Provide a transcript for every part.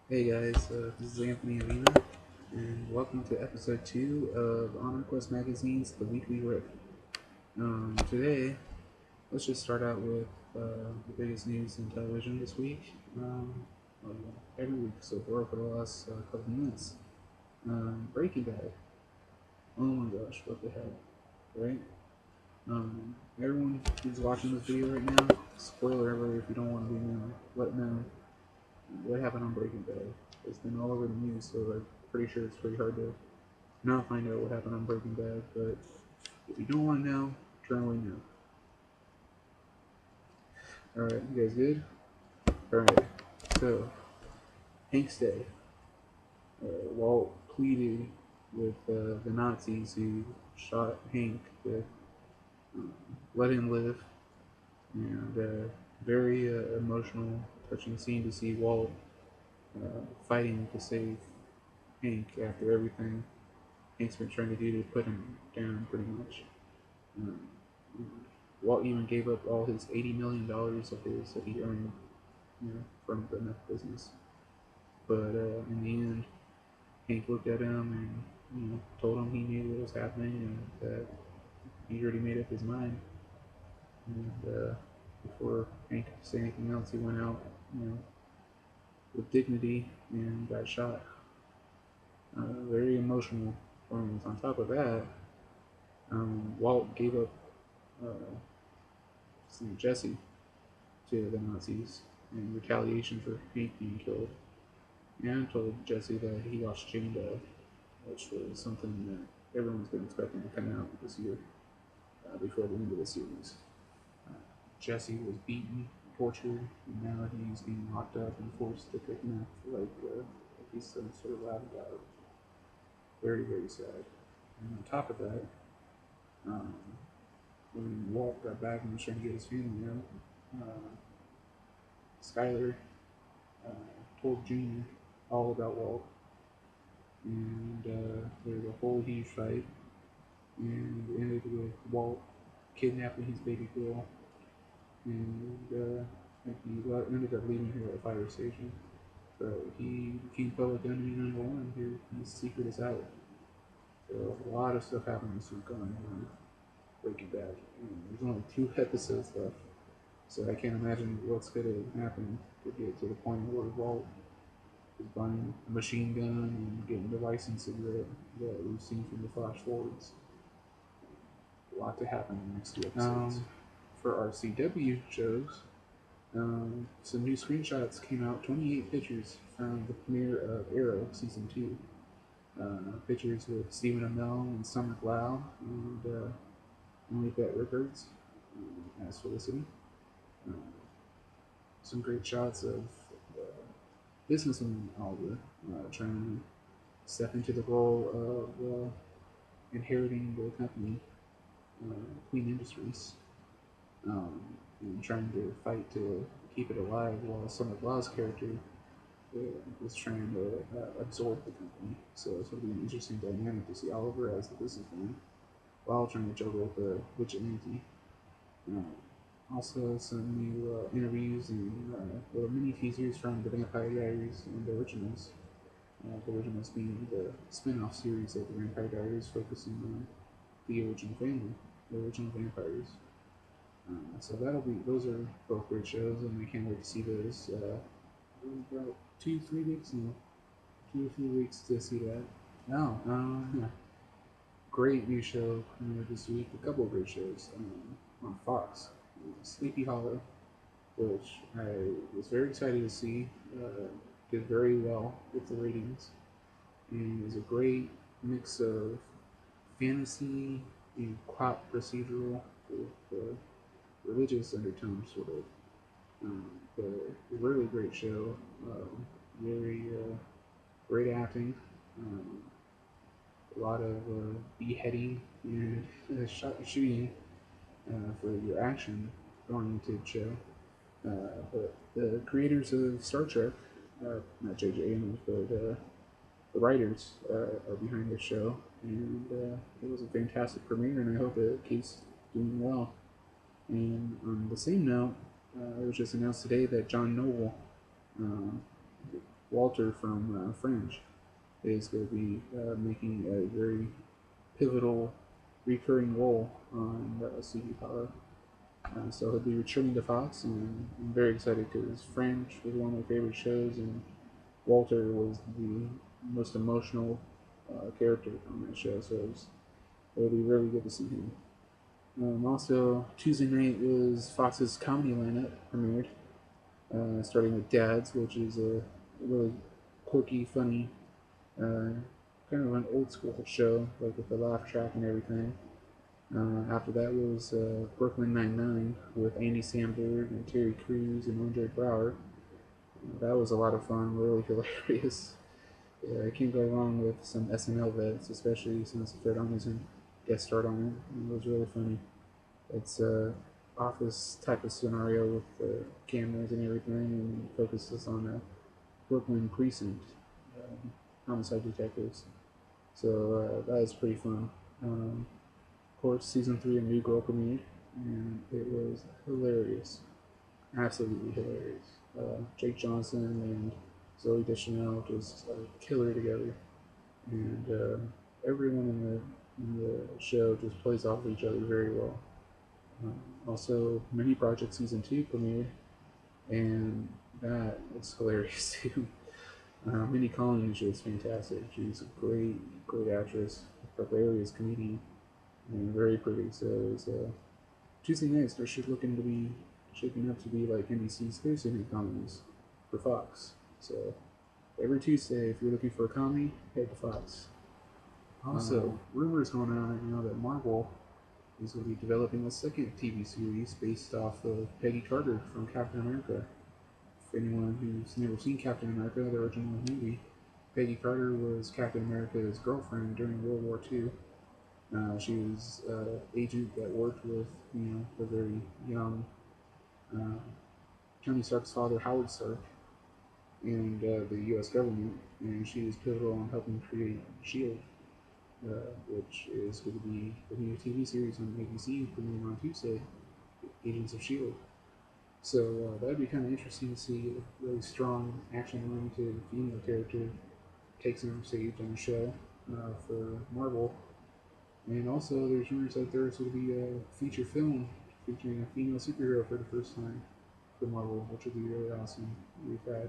Hey guys, this is Anthony Avina, and welcome to episode 2 of Honor Quest Magazine's The Weekly Riff. Today, let's just start out with the biggest news in television this week. Well, every week so far for the last couple months. Breaking Bad. Oh my gosh, what the hell, right? Everyone who's watching this video right now, spoiler alert if you don't want to be known, let know what happened on Breaking Bad. It's been all over the news, so I'm pretty sure it's pretty hard to not find out what happened on Breaking Bad. But if you don't want to know, turn away now. All right, you guys good? All right. So Hank's dead. Walt pleaded with the Nazis who shot Hank to um, let him live, and very emotional, touching scene to see Walt fighting to save Hank after everything Hank's been trying to do to put him down, pretty much. Um, Walt even gave up all his $80 million of his that he earned, from the meth business. But in the end, Hank looked at him and told him he knew what was happening and that he already made up his mind. And before Hank could say anything else, he went out, with dignity and got shot. Very emotional performance. On top of that, Walt gave up uh, Jesse to the Nazis in retaliation for Hank being killed, and told Jesse that he watched Chained, which was something that everyone's been expecting to come out this year before the end of the series. Uh, Jesse was beaten, tortured, and now he's being locked up and forced to take meth like he's some sort of lab god. Very, very sad. And on top of that, um, when Walt got back and was trying to get his family out, Skyler told Junior all about Walt, and there was a whole huge fight, and it ended with Walt kidnapping his baby girl, and he ended up leaving her at a fire station. So he became public enemy #1. His secret is out. So a lot of stuff happened this week on Breaking Bad. And there's only 2 episodes left, so I can't imagine what's going to happen to get to the point where Walt is buying a machine gun and getting the licensing that we've seen from the flash forwards. A lot to happen in the next 2 episodes. For our CW shows, some new screenshots came out, 28 pictures from the premiere of Arrow Season 2. Pictures with Stephen Amell and Summer Glau and Emily Bet Rickards as Felicity. Um, some great shots of businessman Oliver trying to step into the role of inheriting the company, Queen Industries, um, and trying to fight to keep it alive while Summer Glau's character was trying to absorb the company. So it's going to be an interesting dynamic to see Oliver as the businessman while trying to juggle the vigilante. Um, Also, some new interviews and little mini teasers from the Vampire Diaries and the Originals. The Originals being the spin off series of the Vampire Diaries focusing on the original family, the original vampires. So those are both great shows, and I can't wait to see those. About 2, 3 weeks, 2 or 3 weeks to see that. No, yeah. Great new show this week. A couple of great shows on Fox. Sleepy Hollow, which I was very excited to see. Did very well with the ratings, and is a great mix of fantasy and cop procedural with religious undertones, sort of. But a really great show. Very great acting. Um, a lot of beheading and shooting for your action oriented show. But the creators of Star Trek, not J.J. Abrams, but the writers are behind this show, and it was a fantastic premiere, and I hope it keeps doing well. And on the same note, it was just announced today that John Noble uh, Walter from Fringe is going to be making a very pivotal recurring role on CB Power. So he'll be returning to Fox, and I'm very excited because Fringe was one of my favorite shows, and Walter was the most emotional character on that show. So it'll be really good to see him. Also, Tuesday night was Fox's comedy lineup premiered, starting with Dad's, which is a really quirky, funny, uh, kind of an old school show, like with the laugh track and everything. After that was Brooklyn Nine-Nine with Andy Samberg and Terry Crews and Andre Brower. That was a lot of fun, really hilarious. I can't go wrong with some SNL vets, especially since Fred Armisen guest starred on it. It was really funny. It's a office type of scenario with the cameras and everything, and focuses on a Brooklyn precinct homicide detectives. So that is pretty fun. Of course, season 3 of New Girl premiered, and it was hilarious, absolutely hilarious. Jake Johnson and Zoe Deschanel just killer together, and everyone in the show just plays off of each other very well. Also, Mini Project season 2 premiered, and that was hilarious too. Minnie Collins is fantastic. She's a great actress, hilarious comedian, and very pretty. So it's Tuesday nights they're looking to be shaping up to be like NBC's Thursday night comedies for Fox. So every Tuesday, if you're looking for a comedy, head to Fox. Also, rumors going on right now that Marvel is going to be developing a second TV series based off of Peggy Carter from Captain America. For anyone who's never seen Captain America, the original movie, Peggy Carter was Captain America's girlfriend during World War II. She was an agent that worked with, the very young uh, Tony Stark's father, Howard Stark, and the U.S. government, and she was pivotal in helping create SHIELD, which is going to be the new TV series on ABC premiering on Tuesday, Agents of SHIELD. So that'd be kind of interesting to see a really strong, action-oriented female character take center stage on the show for Marvel. And also, there's rumors that there's going to be a feature film featuring a female superhero for the first time for Marvel, which would be really awesome. We've had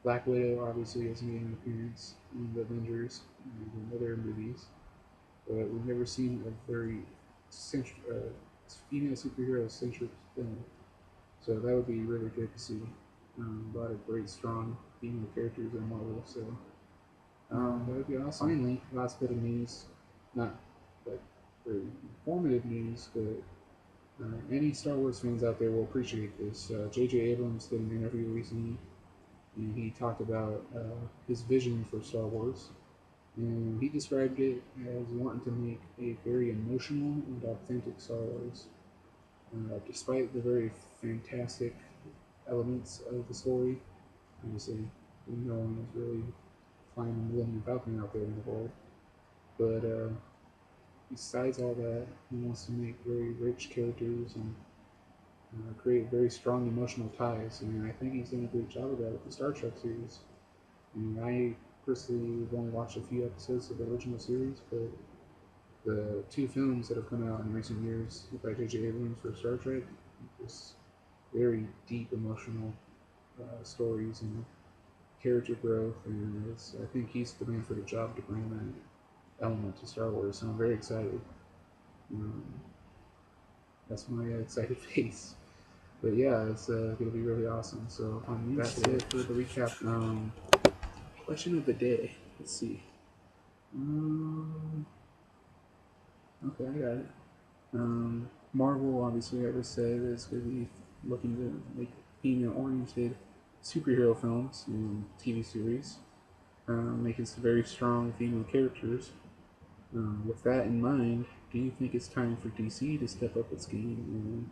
Black Widow obviously has made an appearance in the Avengers and in other movies, but we've never seen a very female superhero centric film. So that would be really good to see. A lot of great, strong female characters in Marvel. So that would be awesome. Finally, last bit of news, not like very informative news, but any Star Wars fans out there will appreciate this. J.J. Abrams did an interview recently, and he talked about his vision for Star Wars. And he described it as wanting to make a very emotional and authentic Star Wars. Despite the very fantastic elements of the story, obviously, no one is really flying the Millennium Falcon out there in the world. But besides all that, he wants to make very rich characters and create very strong emotional ties. And I think he's done a great job of that with the Star Trek series. And I personally have only watched a few episodes of the original series, but the two films that have come out in recent years by J.J. Abrams for Star Trek, just very deep emotional stories and character growth, and I think he's the man for the job to bring that element to Star Wars. So I'm very excited. Um, that's my excited face. But yeah, it's going to be really awesome. So that's it for the recap. Question of the day. Let's see. Okay, I got it. Marvel, obviously, I just said, is going to be looking to make female-oriented superhero films and TV series, making some very strong female characters. With that in mind, do you think it's time for DC to step up its game and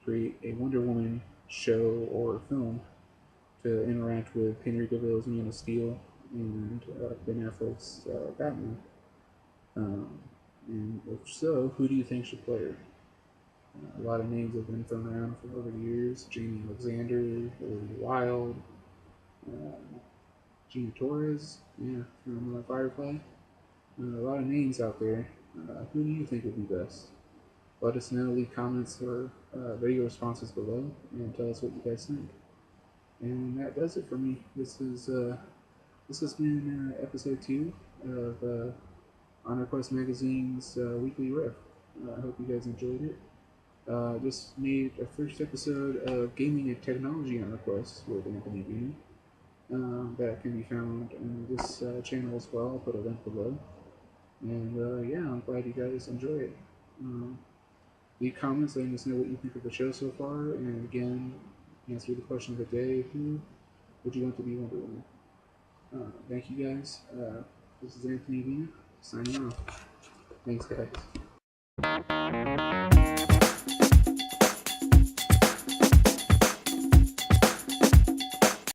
create a Wonder Woman show or film to interact with Henry Cavill's Man of Steel and Ben Affleck's Batman? And if so, who do you think should play her? A lot of names have been thrown around for over the years. Jamie Alexander, Olivia Wilde, Gina Torres, yeah, from Firefly. A lot of names out there. Who do you think would be best? Let us know. Leave comments or video responses below, and tell us what you guys think. And that does it for me. This has been episode 2 of Honor Quest Magazine's weekly riff. I hope you guys enjoyed it. Just made a first episode of Gaming and Technology on Request with Anthony Avina. That can be found on this channel as well. I'll put a link below. And yeah, I'm glad you guys enjoy it. Leave comments letting us know what you think of the show so far. And again, answer the question of the day: who would you want to be Wonder Woman? Thank you guys. This is Anthony Avina signing off. Thanks, guys.